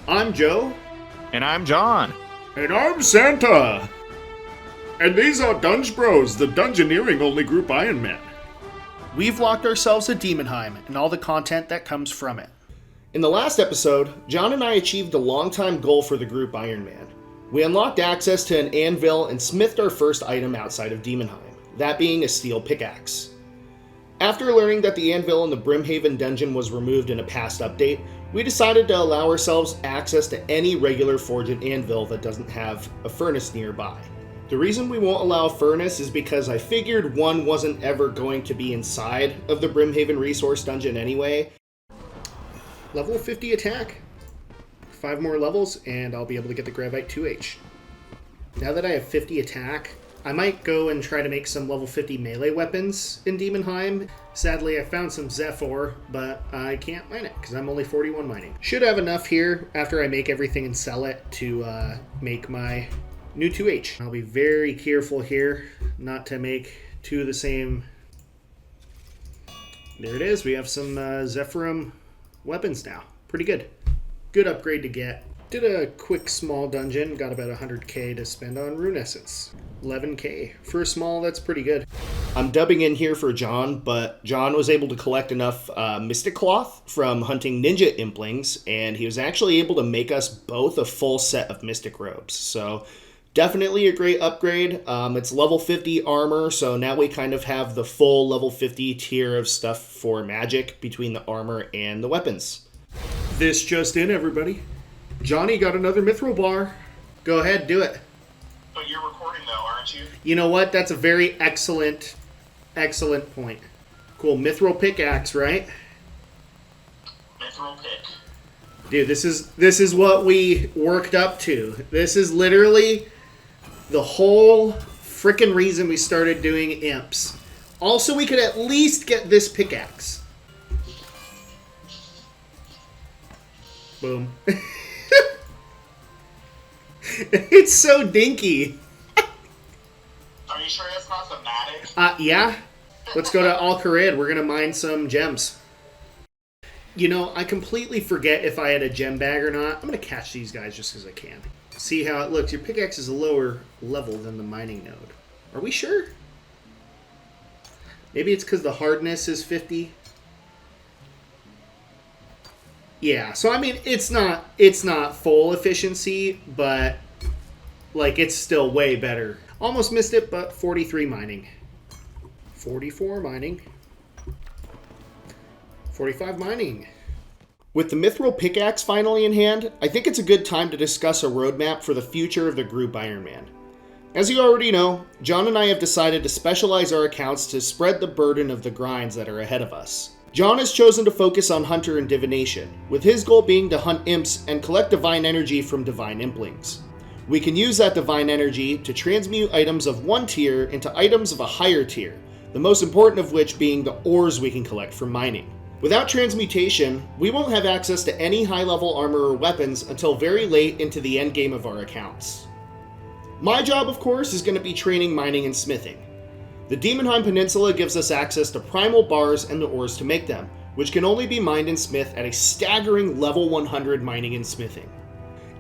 I'm Joe. And I'm John. And I'm Santa. And these are DungeoNBros, the Dungeoneering Only Group Ironman. We've locked ourselves at Demonheim and all the content that comes from it. In the last episode, John and I achieved a long-time goal for the group Ironman. We unlocked access to an anvil and smithed our first item outside of Demonheim, that being a steel pickaxe. After learning that the anvil in the Brimhaven dungeon was removed in a past update, we decided to allow ourselves access to any regular forge and anvil that doesn't have a furnace nearby. The reason we won't allow a furnace is because I figured one wasn't ever going to be inside of the Brimhaven resource dungeon anyway. Level 50 attack. 5 more levels and I'll be able to get the Gravite 2H. Now that I have 50 attack, I might go and try to make some level 50 melee weapons in Demonheim. Sadly, I found some Zephyr, but I can't mine it because I'm only 41 mining. Should have enough here after I make everything and sell it to make my new 2H. I'll be very careful here not to make two of the same. There it is. We have some Zephyrum weapons now. Pretty good. Good upgrade to get. Did a quick small dungeon. Got about 100k to spend on rune essence. 11k. For a small, that's pretty good. I'm dubbing in here for John, but John was able to collect enough Mystic Cloth from hunting ninja implings, and he was actually able to make us both a full set of Mystic Robes. So definitely a great upgrade. It's level 50 armor, so now we kind of have the full level 50 tier of stuff for magic between the armor and the weapons. This just in, everybody. Johnny got another Mithril bar. Go ahead, do it. But you're recording though, aren't you? You know what? That's a very excellent point. Cool. Mithril pickaxe, right? Mithril pick. Dude, this is what we worked up to. This is literally the whole frickin' reason we started doing imps. Also, we could at least get this pickaxe. Boom. It's so dinky. Are you sure that's not the Matic? Yeah. Let's go to Al-Kharid. We're going to mine some gems. You know, I completely forget if I had a gem bag or not. I'm going to catch these guys just because I can. See how it looks. Your pickaxe is a lower level than the mining node. Are we sure? Maybe it's because the hardness is 50. Yeah, so I mean, it's not full efficiency, but like it's still way better. Almost missed it, but 43 mining. 44 mining. 45 mining. With the Mithril pickaxe finally in hand, I think it's a good time to discuss a roadmap for the future of the group Ironman. As you already know, John and I have decided to specialize our accounts to spread the burden of the grinds that are ahead of us. John has chosen to focus on Hunter and Divination, with his goal being to hunt imps and collect divine energy from divine implings. We can use that divine energy to transmute items of one tier into items of a higher tier, the most important of which being the ores we can collect from mining. Without transmutation, we won't have access to any high-level armor or weapons until very late into the endgame of our accounts. My job, of course, is going to be training mining and smithing. The Demonheim Peninsula gives us access to primal bars and the ores to make them, which can only be mined and smithed at a staggering level 100 mining and smithing.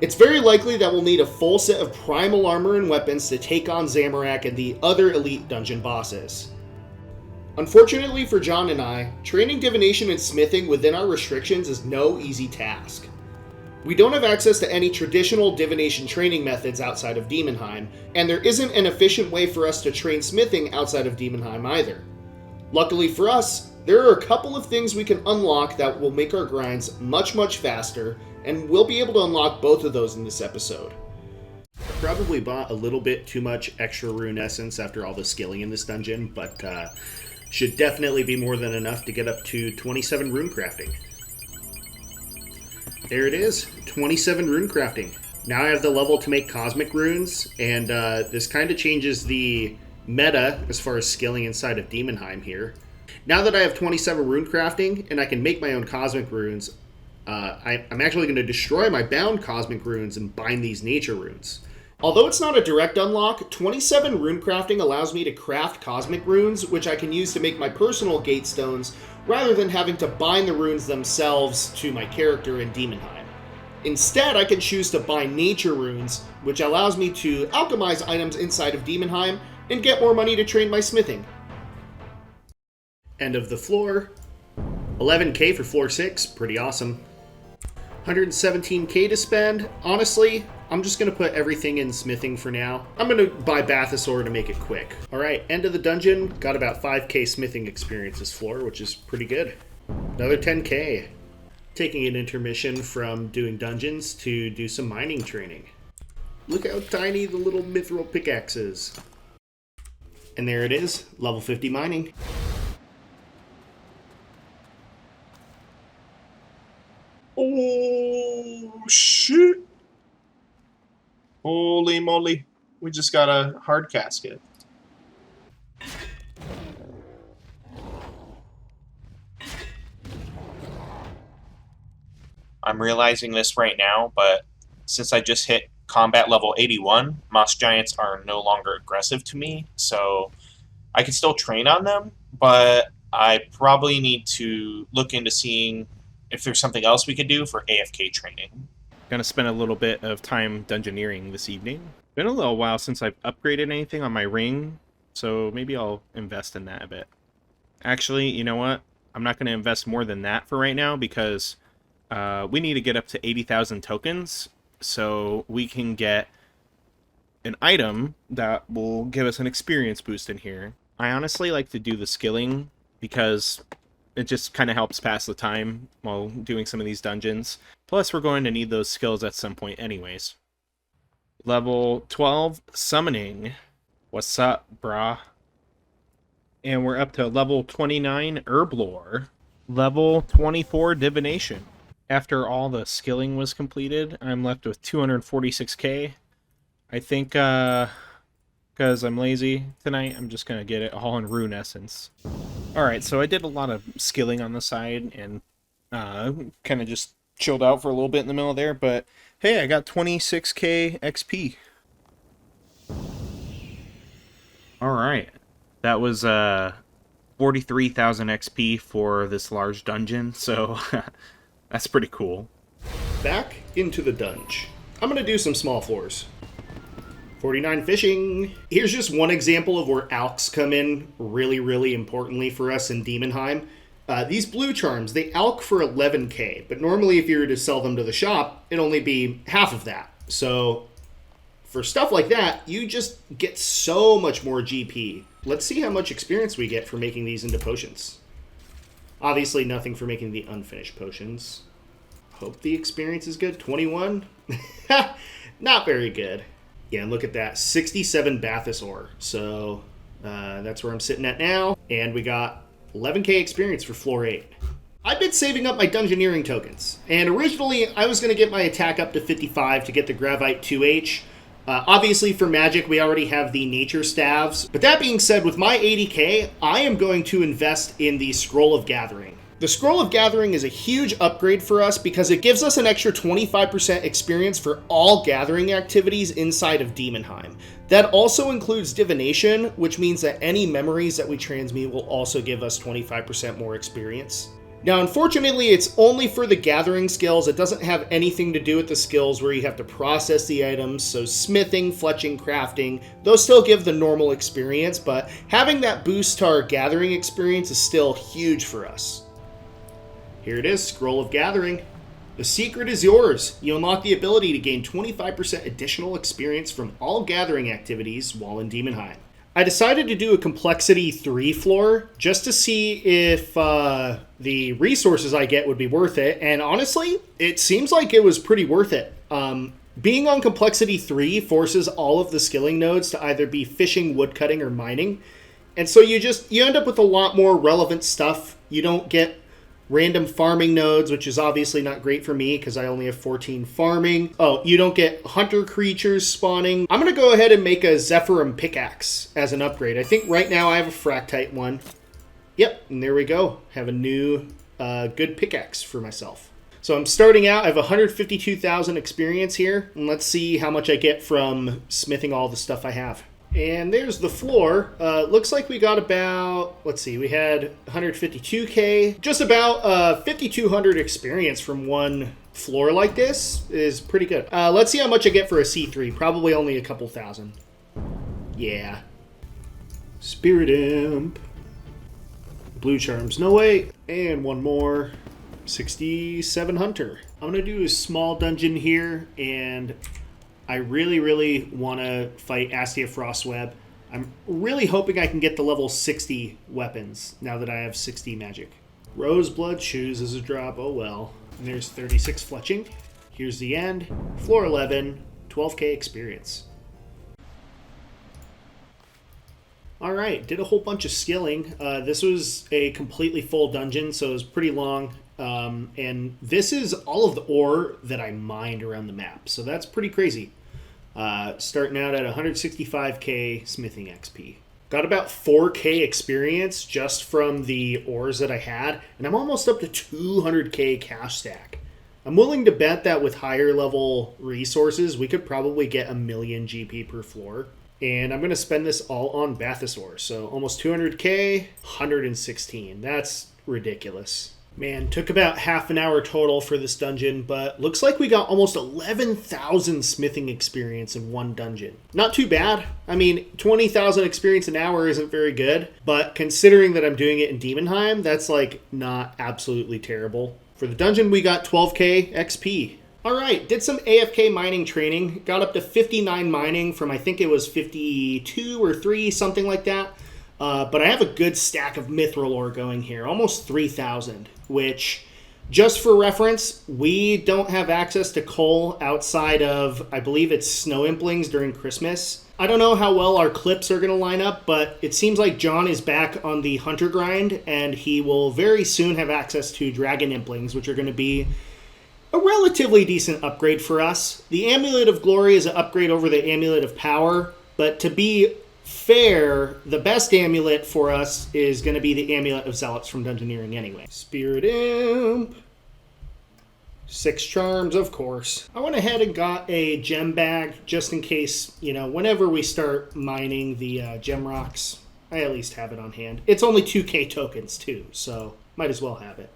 It's very likely that we'll need a full set of primal armor and weapons to take on Zamorak and the other elite dungeon bosses. Unfortunately for John and I, training divination and smithing within our restrictions is no easy task. We don't have access to any traditional divination training methods outside of Demonheim, and there isn't an efficient way for us to train smithing outside of Demonheim either. Luckily for us, there are a couple of things we can unlock that will make our grinds much faster, and we'll be able to unlock both of those in this episode. I probably bought a little bit too much extra rune essence after all the skilling in this dungeon, but should definitely be more than enough to get up to 27 rune crafting. There it is, 27 rune crafting. Now I have the level to make cosmic runes, and this kind of changes the meta as far as skilling inside of Demonheim here. Now that I have 27 rune crafting, and I can make my own cosmic runes, I'm actually going to destroy my bound cosmic runes and bind these nature runes. Although it's not a direct unlock, 27 rune crafting allows me to craft cosmic runes, which I can use to make my personal gate stones, rather than having to bind the runes themselves to my character in Demonheim. Instead, I can choose to buy nature runes, which allows me to alchemize items inside of Demonheim and get more money to train my smithing. End of the floor. 11k for floor 6, pretty awesome. 117k to spend. Honestly, I'm just going to put everything in smithing for now. I'm going to buy Bathosaur to make it quick. Alright, end of the dungeon. Got about 5k smithing experience this floor, which is pretty good. Another 10k. Taking an intermission from doing dungeons to do some mining training. Look how tiny the little Mithril pickaxe is. And there it is, level 50 mining. Oh, shit. Holy moly. We just got a hard casket. I'm realizing this right now, but since I just hit combat level 81, Moss Giants are no longer aggressive to me, so I can still train on them, but I probably need to look into seeing if there's something else we could do for AFK training. Gonna spend a little bit of time dungeoneering this evening. Been a little while since I've upgraded anything on my ring, so maybe I'll invest in that a bit. Actually, you know what? I'm not gonna invest more than that for right now because we need to get up to 80,000 tokens so we can get an item that will give us an experience boost in here. I honestly like to do the skilling because it just kind of helps pass the time while doing some of these dungeons. Plus, we're going to need those skills at some point anyways. Level 12, Summoning. What's up, brah? And we're up to level 29, Herblore. Level 24, Divination. After all the skilling was completed, I'm left with 246k. I think, because I'm lazy tonight, I'm just going to get it all in Rune Essence. Alright, so I did a lot of skilling on the side and kind of just chilled out for a little bit in the middle there, but hey, I got 26k XP. Alright, that was 43,000 XP for this large dungeon, so that's pretty cool. Back into the dungeon. I'm going to do some small floors. 49 fishing. Here's just one example of where alks come in really importantly for us in Demonheim. These blue charms, they alk for 11k, but normally if you were to sell them to the shop, it'd only be half of that. So for stuff like that, you just get so much more GP. Let's see how much experience we get for making these into potions. Obviously nothing for making the unfinished potions. Hope the experience is good. 21? Not very good. Yeah, and look at that. 67 Bathosaur. So that's where I'm sitting at now. And we got 11k experience for floor 8. I've been saving up my Dungeoneering tokens. And originally, I was going to get my attack up to 55 to get the Gravite 2H. Obviously, for magic, we already have the nature staves. But that being said, with my 80k, I am going to invest in the Scroll of Gathering. The Scroll of Gathering is a huge upgrade for us because it gives us an extra 25% experience for all gathering activities inside of Demonheim. That also includes divination, which means that any memories that we transmute will also give us 25% more experience. Now, unfortunately, it's only for the gathering skills. It doesn't have anything to do with the skills where you have to process the items. So smithing, fletching, crafting, those still give the normal experience, but having that boost to our gathering experience is still huge for us. Here it is, Scroll of Gathering. The secret is yours. You unlock the ability to gain 25% additional experience from all gathering activities while in Demonheim. I decided to do a complexity 3 floor just to see if the resources I get would be worth it. And honestly, it seems like it was pretty worth it. Being on complexity 3 forces all of the skilling nodes to either be fishing, woodcutting, or mining. And so you end up with a lot more relevant stuff. You don't get random farming nodes, which is obviously not great for me because I only have 14 farming. Oh, you don't get hunter creatures spawning. I'm going to go ahead and make a Zephyrum pickaxe as an upgrade. I think right now I have a Fractite one. Yep, and there we go. Have a new good pickaxe for myself. So I'm starting out. I have 152,000 experience here. And let's see how much I get from smithing all the stuff I have. And there's the floor. Looks like we got about, let's see, we had 152k, just about 5,200 experience from one floor like this is pretty good. Let's see how much I get for a C3. Probably only a couple thousand. Yeah. Spirit Imp. Blue Charms, no way. And one more. 67 Hunter. I'm going to do a small dungeon here, and I really want to fight Astia Frostweb. I'm really hoping I can get the level 60 weapons now that I have 60 magic. Roseblood Shoes is a drop, oh well. And there's 36 fletching. Here's the end. Floor 11, 12k experience. Alright, did a whole bunch of skilling. This was a completely full dungeon, so it was pretty long. And this is all of the ore that I mined around the map, so that's pretty crazy. Starting out at 165k smithing XP. Got about 4k experience just from the ores that I had, and I'm almost up to 200k cash stack. I'm willing to bet that with higher level resources, we could probably get 1,000,000 GP per floor. And I'm going to spend this all on Bathysaur, so almost 200k, 116. That's ridiculous. Man, took about half an hour total for this dungeon, but looks like we got almost 11,000 smithing experience in one dungeon. Not too bad. I mean, 20,000 experience an hour isn't very good, but considering that I'm doing it in Demonheim, that's like not absolutely terrible. For the dungeon, we got 12k XP. Alright, did some AFK mining training, got up to 59 mining from I think it was 52 or 3, something like that. But I have a good stack of Mithril ore going here, almost 3,000, which, just for reference, we don't have access to coal outside of, I believe it's Snow Implings during Christmas. I don't know how well our clips are going to line up, but it seems like John is back on the Hunter grind, and he will very soon have access to Dragon Implings, which are going to be a relatively decent upgrade for us. The Amulet of Glory is an upgrade over the Amulet of Power, but to be fair, the best amulet for us is going to be the Amulet of Zealots from Dungeoneering anyway. Spirit Imp. 6 charms, of course. I went ahead and got a gem bag just in case, you know, whenever we start mining the gem rocks, I at least have it on hand. It's only 2k tokens too, so might as well have it.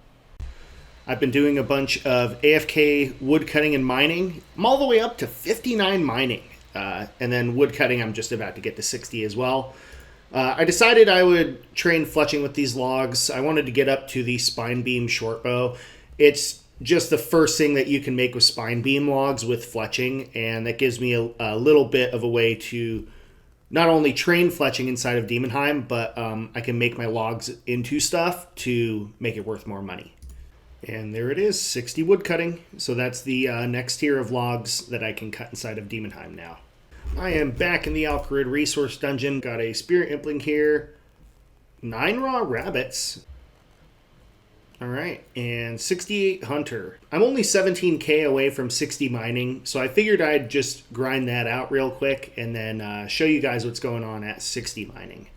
I've been doing a bunch of AFK woodcutting and mining. I'm all the way up to 59 mining. And then woodcutting, I'm just about to get to 60 as well. I decided I would train fletching with these logs. I wanted to get up to the spine beam short bow. It's just the first thing that you can make with spine beam logs with fletching, and that gives me a little bit of a way to not only train fletching inside of Demonheim, but I can make my logs into stuff to make it worth more money. And there it is, 60 woodcutting. So that's the next tier of logs that I can cut inside of Demonheim now. I am back in the Alcarid Resource Dungeon. Got a Spirit Impling here. 9 raw rabbits. Alright, and 68 Hunter. I'm only 17k away from 60 mining, so I figured I'd just grind that out real quick and then show you guys what's going on at 60 mining.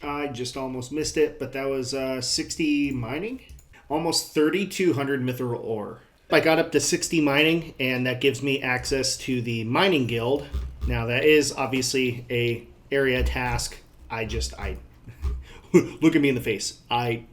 I just almost missed it, but that was 60 mining. Almost 3,200 Mithril ore. I got up to 60 mining, and that gives me access to the mining guild. Now, that is obviously a area task. I look at me in the face. I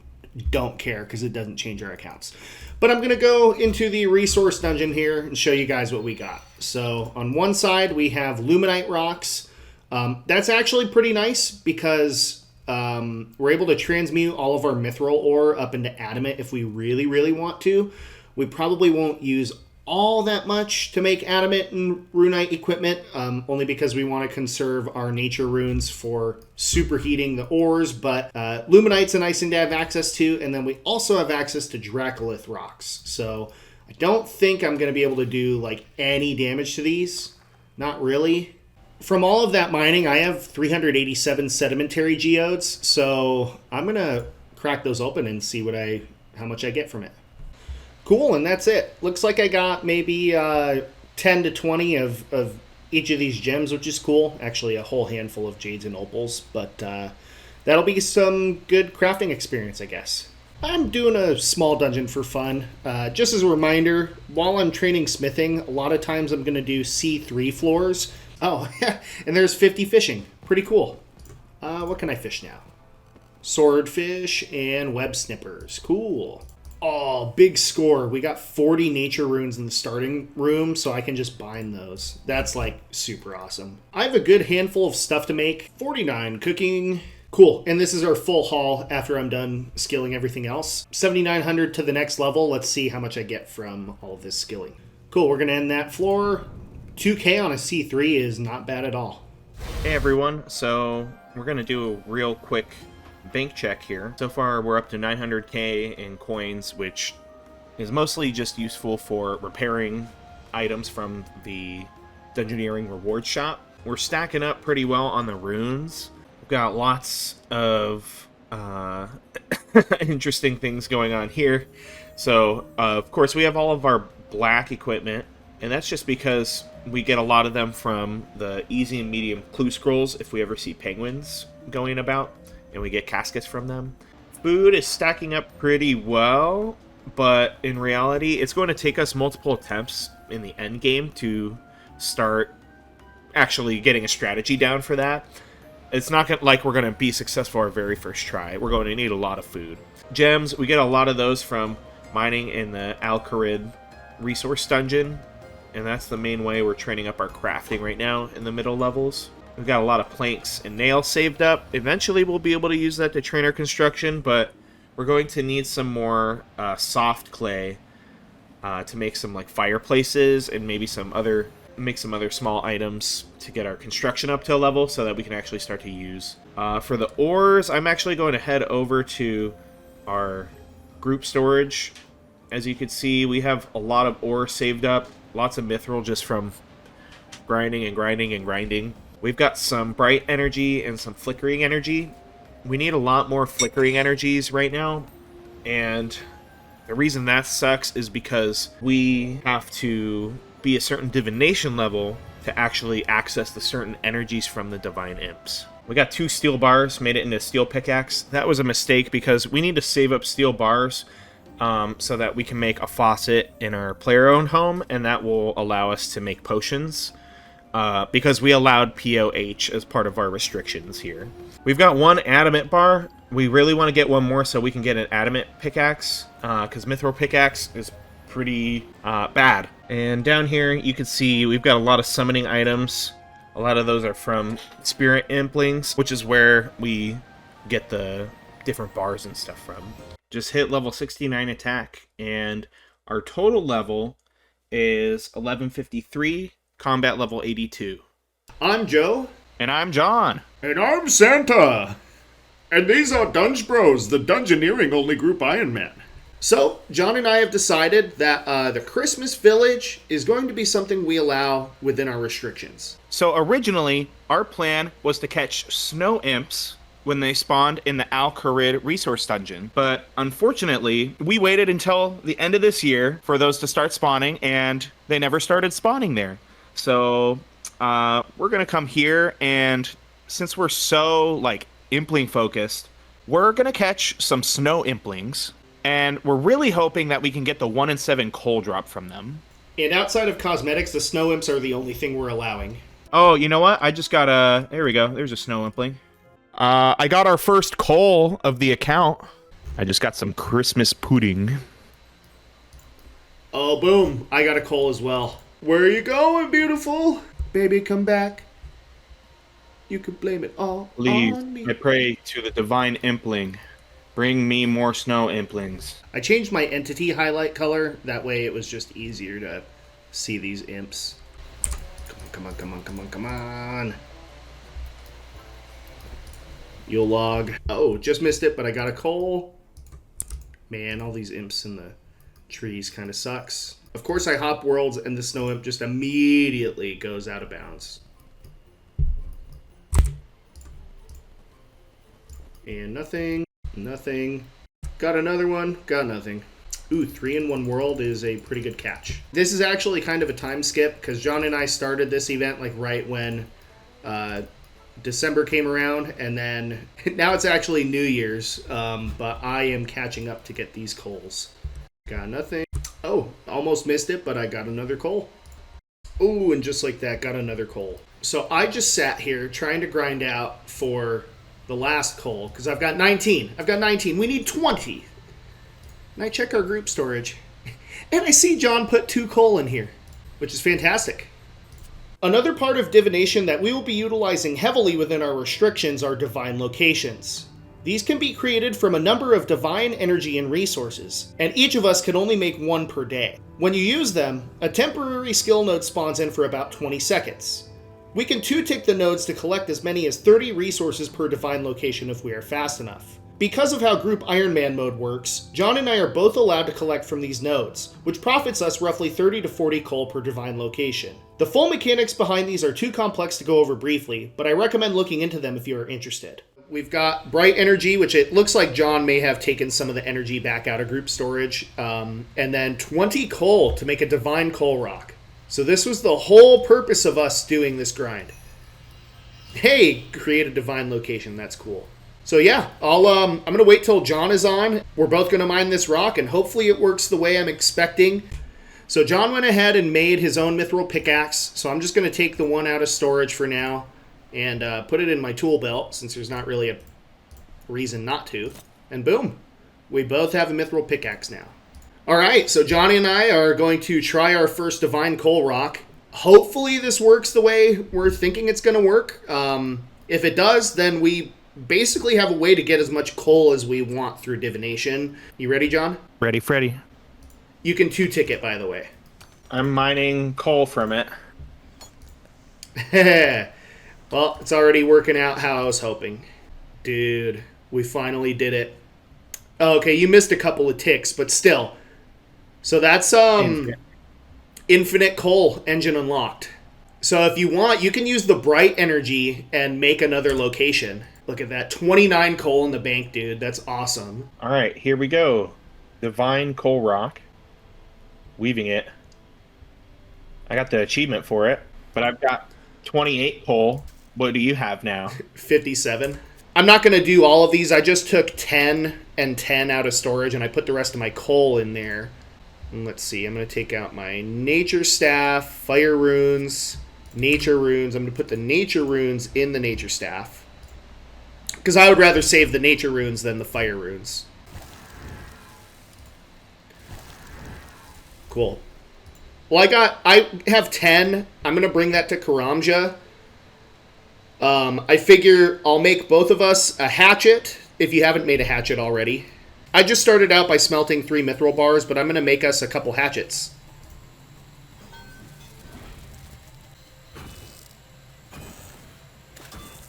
don't care because it doesn't change our accounts. But I'm going to go into the resource dungeon here and show you guys what we got. So on one side, we have Luminite rocks. That's actually pretty nice because we're able to transmute all of our Mithril ore up into Adamant if we really want to. We probably won't use all that much to make Adamant and Runite equipment, only because we want to conserve our nature runes for superheating the ores, but Luminite's a nice thing to have access to, and then we also have access to Dracolith rocks. So I don't think I'm going to be able to do like any damage to these. Not really. From all of that mining, I have 387 sedimentary geodes, so I'm going to crack those open and see how much I get from it. Cool, and that's it. Looks like I got maybe 10 to 20 of each of these gems, which is cool. Actually, a whole handful of jades and opals, but that'll be some good crafting experience, I guess. I'm doing a small dungeon for fun. Just as a reminder, while I'm training smithing, a lot of times I'm going to do C3 floors. Oh, and there's 50 fishing. Pretty cool. What can I fish now? Swordfish and web snippers. Cool. Oh, big score. We got 40 nature runes in the starting room, so I can just bind those. That's like super awesome. I have a good handful of stuff to make. 49 cooking. Cool. And this is our full haul after I'm done skilling everything else. 7,900 to the next level. Let's see how much I get from all of this skilling. Cool. We're going to end that floor. 2K on a C3 is not bad at all. Hey everyone, so we're going to do a real quick bank check here. So far we're up to 900k in coins, which is mostly just useful for repairing items from the Dungeoneering reward shop. We're stacking up pretty well on the runes. We've got lots of interesting things going on here. So of course we have all of our black equipment, and that's just because we get a lot of them from the easy and medium clue scrolls if we ever see penguins going about, and we get caskets from them. Food is stacking up pretty well, but in reality, it's going to take us multiple attempts in the end game to start actually getting a strategy down for that. It's not like we're going to be successful our very first try. We're going to need a lot of food. Gems, we get a lot of those from mining in the Al-Kharid resource dungeon, and that's the main way we're training up our crafting right now in the middle levels. We've got a lot of planks and nails saved up. Eventually we'll be able to use that to train our construction, but we're going to need some more soft clay to make some like fireplaces and maybe make some other small items to get our construction up to a level so that we can actually start to use. For the ores, I'm actually going to head over to our group storage. As you can see, we have a lot of ore saved up, lots of mithril just from grinding and grinding and grinding. We've got some bright energy and some flickering energy. We need a lot more flickering energies right now, and the reason that sucks is because we have to be a certain divination level to actually access the certain energies from the divine imps. We got 2 steel bars, made it into a steel pickaxe. That was a mistake because we need to save up steel bars so that we can make a faucet in our player-owned home, and that will allow us to make potions. Because we allowed POH as part of our restrictions here. We've got 1 adamant bar. We really want to get 1 more so we can get an adamant pickaxe, because mithril pickaxe is pretty bad. And down here you can see we've got a lot of summoning items. A lot of those are from spirit implings, which is where we get the different bars and stuff from. Just hit level 69 attack, and our total level is 1153. Combat level 82. I'm Joe. And I'm John. And I'm Santa. And these are DungeBros, the Dungeoneering Only Group Ironman. So, John and I have decided that the Christmas Village is going to be something we allow within our restrictions. So originally, our plan was to catch snow imps when they spawned in the Al-Kharid resource dungeon. But unfortunately, we waited until the end of this year for those to start spawning, and they never started spawning there. So we're going to come here, and since we're so like impling focused, we're going to catch some snow implings, and we're really hoping that we can get the 1 in 7 coal drop from them. And outside of cosmetics, the snow imps are the only thing we're allowing. Oh, you know what? I just got a... There we go. There's a snow impling. I got our first coal of the account. I just got some Christmas pudding. Oh, boom. I got a coal as well. Where are you going, beautiful? Baby, come back. You can blame it all Please, on me. I pray to the divine impling. Bring me more snow implings. I changed my entity highlight color. That way it was just easier to see these imps. Come on, come on, come on, come on, come on. You'll log. Oh, just missed it, but I got a coal. Man, all these imps in the trees kind of sucks. Of course, I hop worlds, and the snow imp just immediately goes out of bounds. And nothing, nothing. Got another one, got nothing. Ooh, 3-in-1 world is a pretty good catch. This is actually kind of a time skip, because John and I started this event like right when December came around, and then now it's actually New Year's, but I am catching up to get these coals. Got nothing. Oh, almost missed it, but I got another coal. Ooh, and just like that, got another coal. So I just sat here trying to grind out for the last coal, because I've got 19. I've got 19. We need 20. And I check our group storage. And I see John put 2 coal in here, which is fantastic. Another part of divination that we will be utilizing heavily within our restrictions are divine locations. These can be created from a number of divine energy and resources, and each of us can only make 1 per day. When you use them, a temporary skill node spawns in for about 20 seconds. We can 2-tick the nodes to collect as many as 30 resources per divine location if we are fast enough. Because of how Group Ironman mode works, John and I are both allowed to collect from these nodes, which profits us roughly 30 to 40 coal per divine location. The full mechanics behind these are too complex to go over briefly, but I recommend looking into them if you are interested. We've got bright energy, which it looks like John may have taken some of the energy back out of group storage, and then 20 coal to make a divine coal rock. So this was the whole purpose of us doing this grind. Hey, create a divine location, that's cool. So yeah, I'm going to wait till John is on. We're both going to mine this rock, and hopefully it works the way I'm expecting. So John went ahead and made his own mithril pickaxe, so I'm just going to take the one out of storage for now and put it in my tool belt, since there's not really a reason not to. And boom, we both have a mithril pickaxe now. Alright, so Johnny and I are going to try our first divine coal rock. Hopefully this works the way we're thinking it's going to work. If it does, then we basically have a way to get as much coal as we want through divination. You ready, John? Ready, Freddy. You can 2-tick it, by the way. I'm mining coal from it. Well, it's already working out how I was hoping. Dude, we finally did it. Oh, okay, you missed a couple of ticks, but still. So that's infinite coal engine unlocked. So if you want, you can use the bright energy and make another location. Look at that, 29 coal in the bank, dude. That's awesome. All right, here we go. Divine coal rock. Weaving it. I got the achievement for it, but I've got 28 coal. What do you have now? 57. I'm not going to do all of these. I just took 10 and 10 out of storage, and I put the rest of my coal in there. And let's see. I'm going to take out my nature staff, fire runes, nature runes. I'm going to put the nature runes in the nature staff, because I would rather save the nature runes than the fire runes. Cool. Well, I have 10. I'm going to bring that to Karamja. I figure I'll make both of us a hatchet, if you haven't made a hatchet already. I just started out by smelting 3 mithril bars, but I'm going to make us a couple hatchets.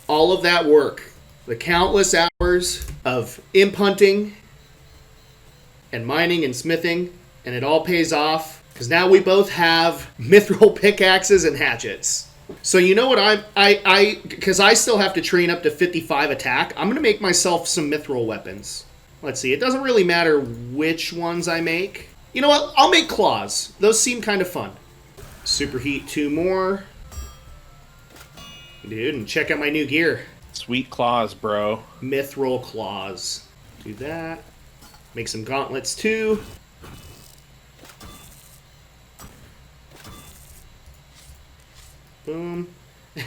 All of that work, the countless hours of imp hunting and mining and smithing, and it all pays off, because now we both have mithril pickaxes and hatchets. So you know what because I still have to train up to 55 attack, I'm going to make myself some mithril weapons. Let's see, it doesn't really matter which ones I make. You know what, I'll make claws. Those seem kind of fun. Superheat 2 more. Dude, and check out my new gear. Sweet claws, bro. Mithril claws. Do that. Make some gauntlets too. Boom.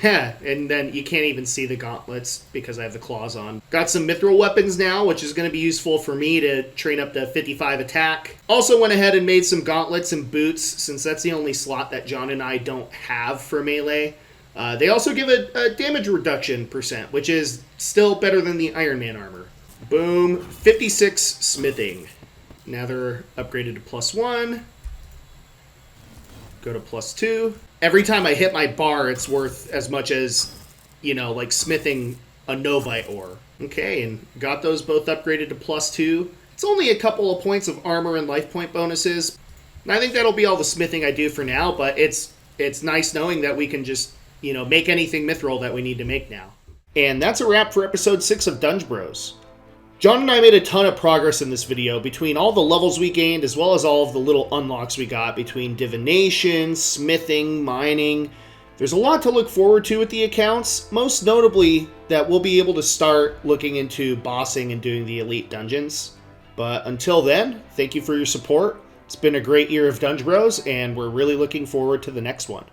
And then you can't even see the gauntlets because I have the claws on. Got some mithril weapons now, which is going to be useful for me to train up to 55 attack. Also went ahead and made some gauntlets and boots, since that's the only slot that John and I don't have for melee. They also give a damage reduction %, which is still better than the Iron Man armor. Boom. 56 smithing. Now they're upgraded to +1. Go to +2. Every time I hit my bar, it's worth as much as, like smithing a novite ore. Okay, and got those both upgraded to +2. It's only a couple of points of armor and life point bonuses. And I think that'll be all the smithing I do for now, but it's nice knowing that we can just, make anything mithril that we need to make now. And that's a wrap for episode 6 of DungeBros. John and I made a ton of progress in this video between all the levels we gained, as well as all of the little unlocks we got between divination, smithing, mining. There's a lot to look forward to with the accounts, most notably that we'll be able to start looking into bossing and doing the elite dungeons. But until then, thank you for your support. It's been a great year of DungeBros, and we're really looking forward to the next one.